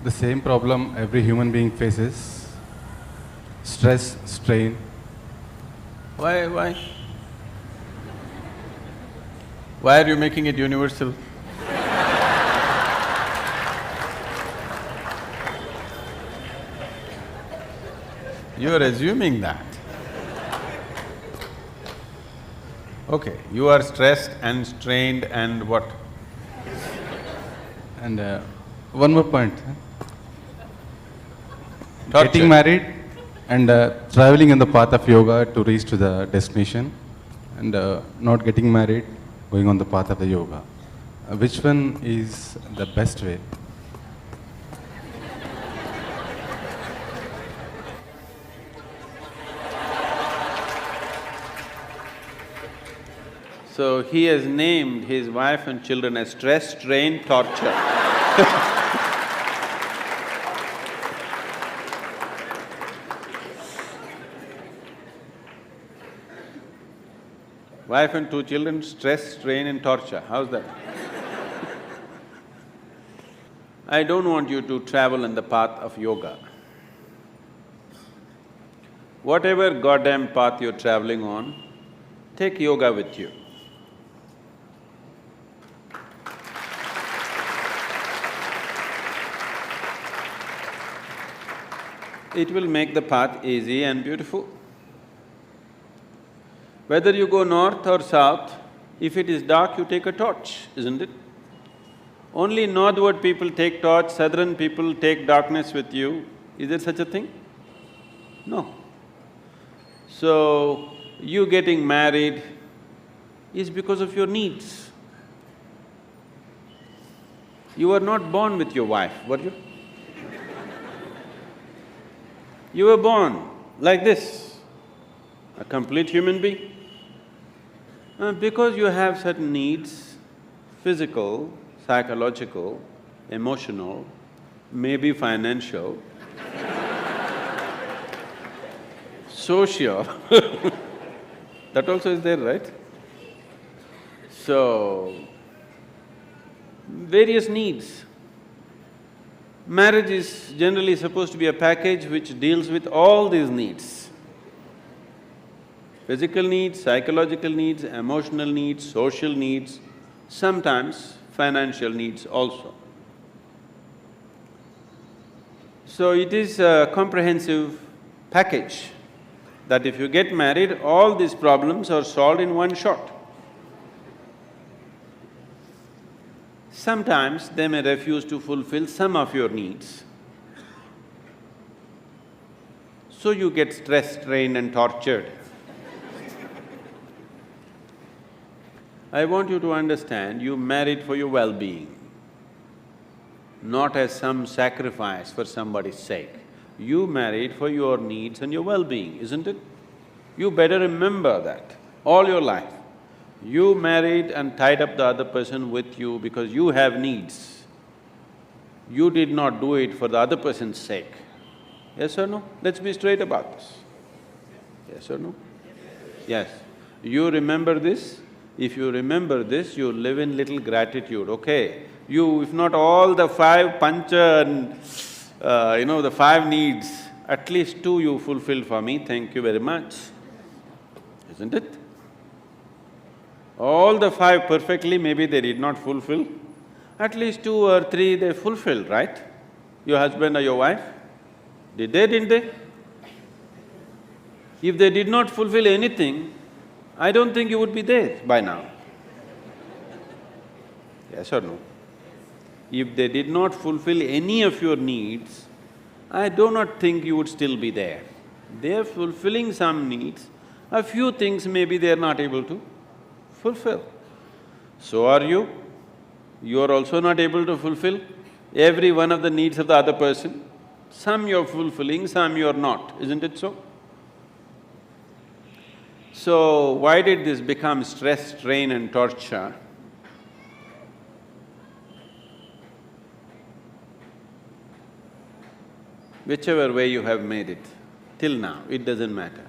The same problem every human being faces: stress, strain. Why? Why are you making it universal? You are assuming that. Okay, you are stressed and strained and what? And one more point. Torture. Getting married and traveling in the path of yoga to reach to the destination, and not getting married, going on the path of the yoga. Which one is the best way? So he has named his wife and children as stress, strain, torture. Wife and two children, stress, strain and torture, how's that? I don't want you to travel on the path of yoga. Whatever goddamn path you're traveling on, take yoga with you. It will make the path easy and beautiful. Whether you go north or south, if it is dark, you take a torch, isn't it? Only northward people take torch, southern people take darkness with you. Is there such a thing? No. So, you getting married is because of your needs. You were not born with your wife, were you? You were born like this, a complete human being. Because you have certain needs, physical, psychological, emotional, maybe financial, social, that also is there, right? So, various needs. Marriage is generally supposed to be a package which deals with all these needs. Physical needs, psychological needs, emotional needs, social needs, sometimes financial needs also. So it is a comprehensive package that if you get married, all these problems are solved in one shot. Sometimes they may refuse to fulfill some of your needs. So you get stressed, strained and tortured. I want you to understand, you married for your well-being, not as some sacrifice for somebody's sake. You married for your needs and your well-being, isn't it? You better remember that all your life. You married and tied up the other person with you because you have needs. You did not do it for the other person's sake. Yes or no? Let's be straight about this. Yes or no? Yes. You remember this? If you remember this, you live in little gratitude, okay? You… if not all the five pancha and the five needs, at least two you fulfill for me, thank you very much, isn't it? All the five perfectly, maybe they did not fulfill, at least two or three they fulfilled, right? Your husband or your wife? Did they, didn't they? If they did not fulfill anything, I don't think you would be there by now. Yes or no? If they did not fulfill any of your needs, I do not think you would still be there. They are fulfilling some needs, a few things maybe they are not able to fulfill. So are you. You are also not able to fulfill every one of the needs of the other person. Some you're fulfilling, some you're not, isn't it so? So, why did this become stress, strain and torture? Whichever way you have made it, till now, it doesn't matter.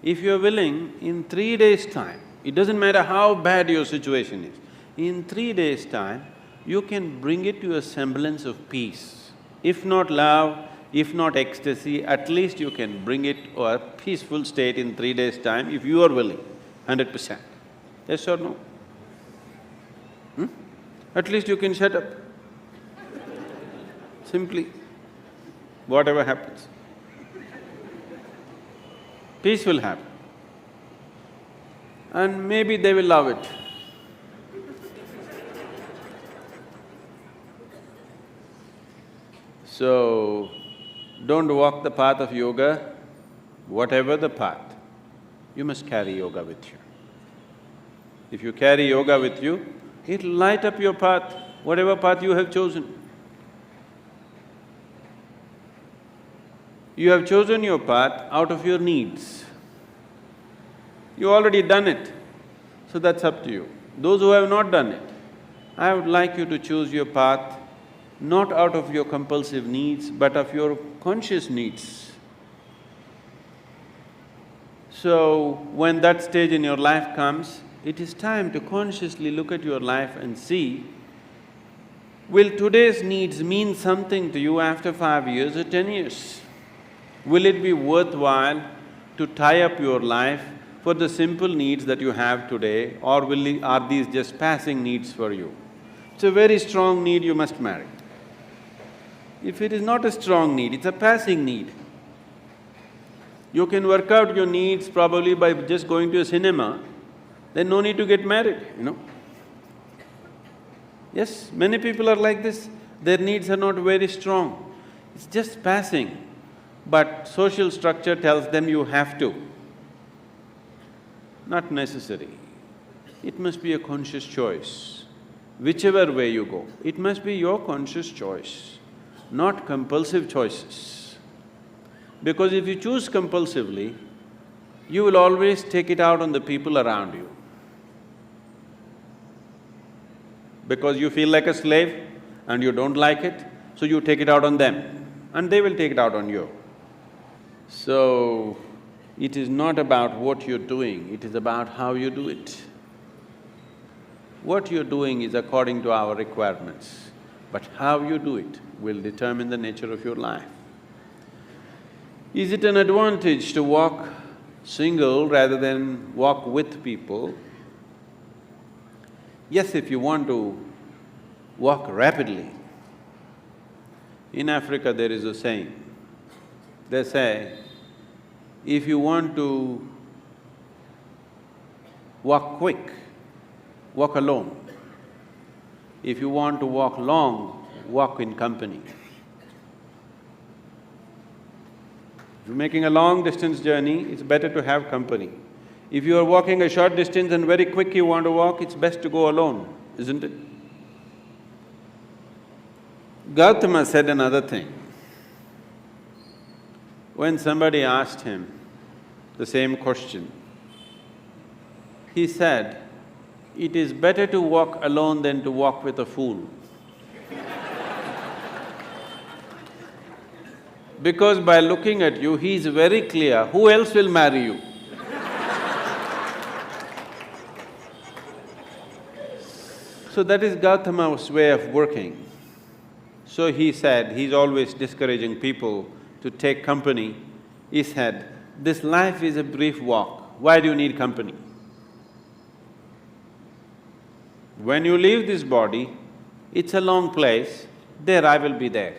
If you're willing, in 3 days' time, it doesn't matter how bad your situation is, in 3 days' time, you can bring it to a semblance of peace. If not love, if not ecstasy, at least you can bring it to a peaceful state in 3 days' time if you are willing, 100%. Yes or no? At least you can shut up. Simply, whatever happens. Peace will happen. And maybe they will love it. So, don't walk the path of yoga, whatever the path, you must carry yoga with you. If you carry yoga with you, it'll light up your path, whatever path you have chosen. You have chosen your path out of your needs. You already done it, so that's up to you. Those who have not done it, I would like you to choose your path not out of your compulsive needs, but of your conscious needs. So, when that stage in your life comes, it is time to consciously look at your life and see, will today's needs mean something to you after 5 years or 10 years? Will it be worthwhile to tie up your life for the simple needs that you have today, or are these just passing needs for you? It's a very strong need, you must marry. If it is not a strong need, it's a passing need. You can work out your needs probably by just going to a cinema, then no need to get married, you know. Yes, many people are like this, their needs are not very strong, it's just passing. But social structure tells them you have to. Not necessary. It must be a conscious choice. Whichever way you go, it must be your conscious choice, not compulsive choices. Because if you choose compulsively, you will always take it out on the people around you. Because you feel like a slave and you don't like it, so you take it out on them and they will take it out on you. So, it is not about what you're doing, it is about how you do it. What you're doing is according to our requirements, but how you do it will determine the nature of your life. Is it an advantage to walk single rather than walk with people? Yes, if you want to walk rapidly. In Africa there is a saying, they say, if you want to walk quick, walk alone. If you want to walk long, walk in company. If you're making a long distance journey, it's better to have company. If you are walking a short distance and very quick you want to walk, it's best to go alone, isn't it? Gautama said another thing. When somebody asked him the same question, he said, "It is better to walk alone than to walk with a fool." Because by looking at you, he is very clear, who else will marry you? So that is Gautama's way of working. So he said, he's always discouraging people to take company. He said, this life is a brief walk, why do you need company? When you leave this body, it's a long place, there I will be there.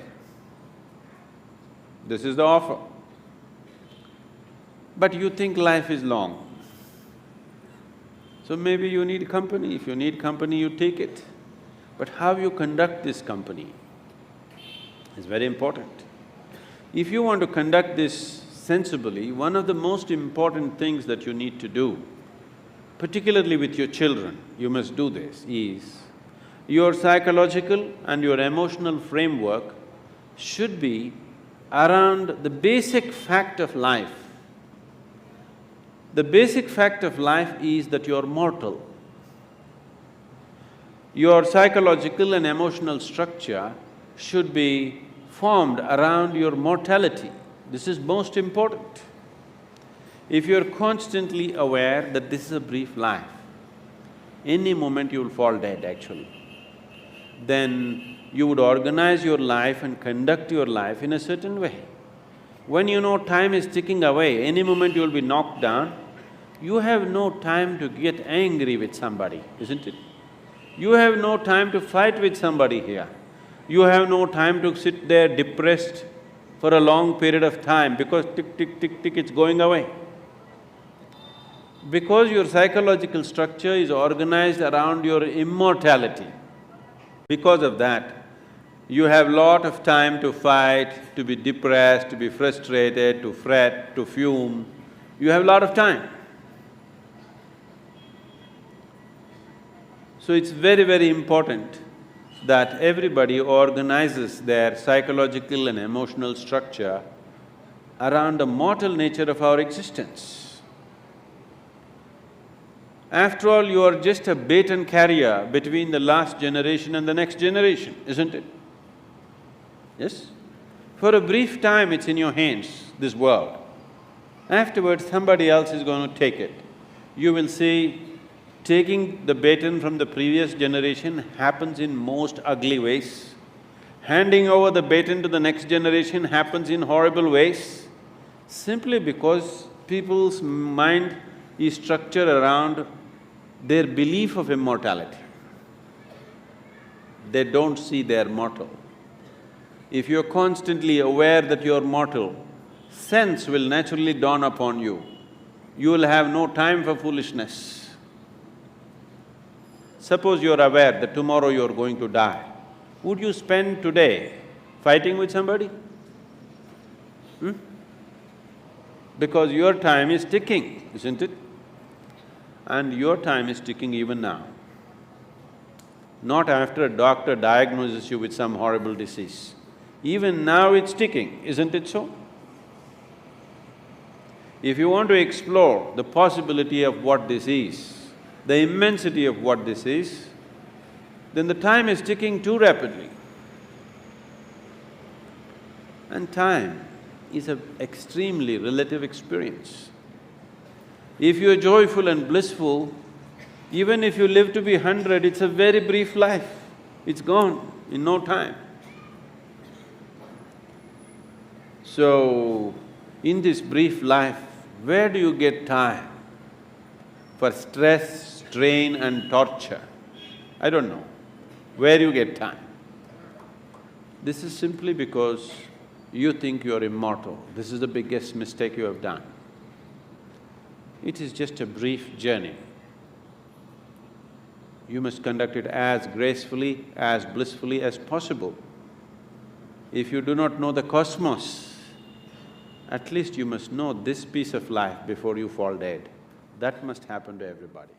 This is the offer. But you think life is long. So maybe you need company. If you need company, you take it. But how you conduct this company is very important. If you want to conduct this sensibly, one of the most important things that you need to do, particularly with your children, you must do this, is your psychological and your emotional framework should be around the basic fact of life. The basic fact of life is that you're mortal. Your psychological and emotional structure should be formed around your mortality. This is most important. If you're constantly aware that this is a brief life, any moment you'll fall dead actually, then you would organize your life and conduct your life in a certain way. When you know time is ticking away, any moment you'll be knocked down, you have no time to get angry with somebody, isn't it? You have no time to fight with somebody here. You have no time to sit there depressed for a long period of time because tick, tick, tick, tick, it's going away. Because your psychological structure is organized around your immortality, because of that, you have lot of time to fight, to be depressed, to be frustrated, to fret, to fume. You have lot of time. So it's very, very important that everybody organizes their psychological and emotional structure around the mortal nature of our existence. After all, you are just a baton carrier between the last generation and the next generation, isn't it? Yes? For a brief time it's in your hands, this world. Afterwards, somebody else is going to take it. You will see, taking the baton from the previous generation happens in most ugly ways. Handing over the baton to the next generation happens in horrible ways, simply because people's mind is structured around their belief of immortality. They don't see they're mortal. If you're constantly aware that you're mortal, sense will naturally dawn upon you. You will have no time for foolishness. Suppose you're aware that tomorrow you're going to die, would you spend today fighting with somebody? Because your time is ticking, isn't it? And your time is ticking even now. Not after a doctor diagnoses you with some horrible disease. Even now it's ticking, isn't it so? If you want to explore the possibility of what this is, the immensity of what this is, then the time is ticking too rapidly. And time is an extremely relative experience. If you're joyful and blissful, even if you live to be 100, it's a very brief life. It's gone in no time. So, in this brief life, where do you get time for stress, strain and torture? I don't know. Where you get time? This is simply because you think you're immortal. This is the biggest mistake you have done. It is just a brief journey. You must conduct it as gracefully, as blissfully as possible. If you do not know the cosmos, at least you must know this piece of life before you fall dead. That must happen to everybody.